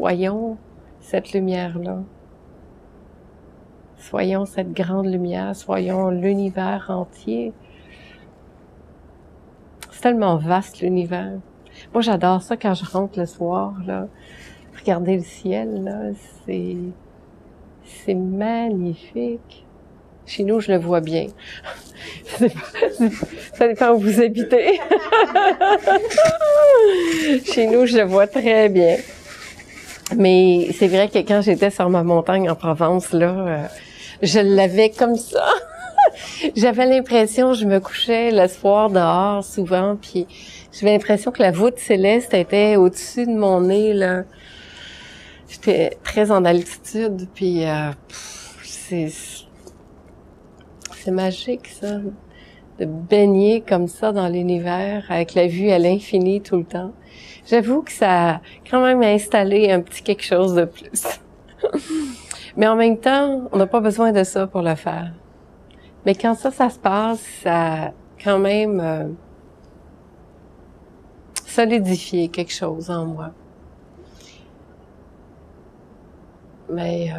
soyons cette lumière-là. Soyons cette grande lumière, soyons l'univers entier. C'est tellement vaste, l'univers. Moi, j'adore ça quand je rentre le soir, là. Regarder le ciel, là, c'est magnifique. Chez nous, je le vois bien. Ça dépend où vous habitez. Chez nous, je le vois très bien. Mais c'est vrai que quand j'étais sur ma montagne en Provence, là, je l'avais comme ça. J'avais l'impression, je me couchais le soir dehors souvent, puis j'avais l'impression que la voûte céleste était au-dessus de mon nez, là. J'étais très en altitude, puis c'est magique, ça, de baigner comme ça dans l'univers, avec la vue à l'infini tout le temps. J'avoue que ça a quand même installé un petit quelque chose de plus. Mais en même temps, on n'a pas besoin de ça pour le faire. Mais quand ça se passe, ça a quand même solidifié quelque chose en moi. Mais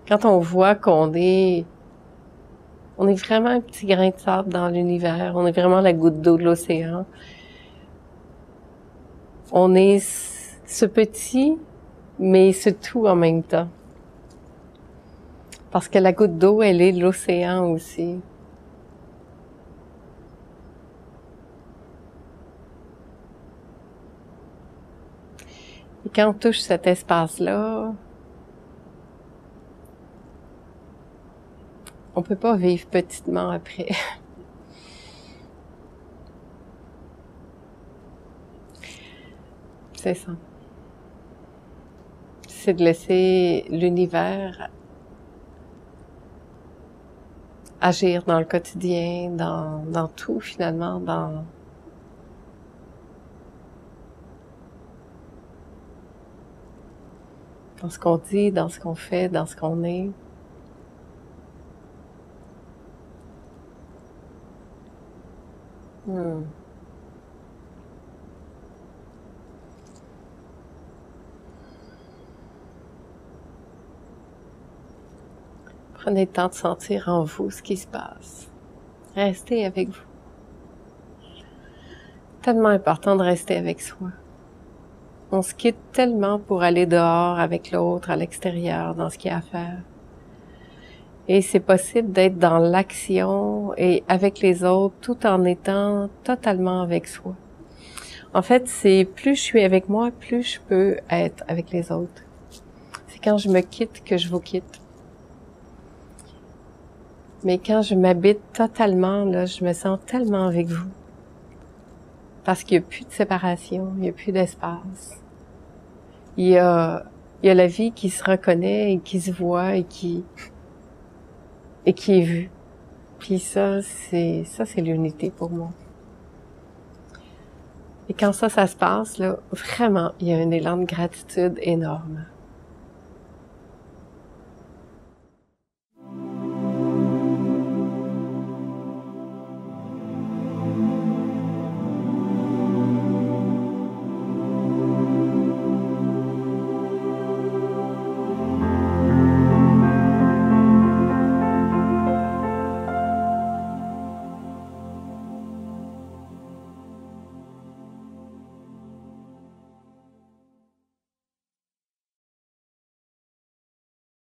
quand on voit qu'on est vraiment un petit grain de sable dans l'univers, on est vraiment la goutte d'eau de l'océan. On est ce petit, mais ce tout en même temps. Parce que la goutte d'eau, elle est l'océan aussi. Et quand on touche cet espace-là, on peut pas vivre petitement après. C'est ça. C'est de laisser l'univers agir dans le quotidien, dans tout finalement, dans ce qu'on dit, dans ce qu'on fait, dans ce qu'on est. Prenez le temps de sentir en vous ce qui se passe. Restez avec vous. Tellement important de rester avec soi. On se quitte tellement pour aller dehors avec l'autre, à l'extérieur, dans ce qu'il y a à faire. Et c'est possible d'être dans l'action et avec les autres tout en étant totalement avec soi. En fait, c'est plus je suis avec moi, plus je peux être avec les autres. C'est quand je me quitte que je vous quitte. Mais quand je m'habite totalement, là, je me sens tellement avec vous. Parce qu'il n'y a plus de séparation, il n'y a plus d'espace. Il y a la vie qui se reconnaît et qui se voit et qui est vue. Puis ça, c'est l'unité pour moi. Et quand ça se passe, là, vraiment, il y a un élan de gratitude énorme.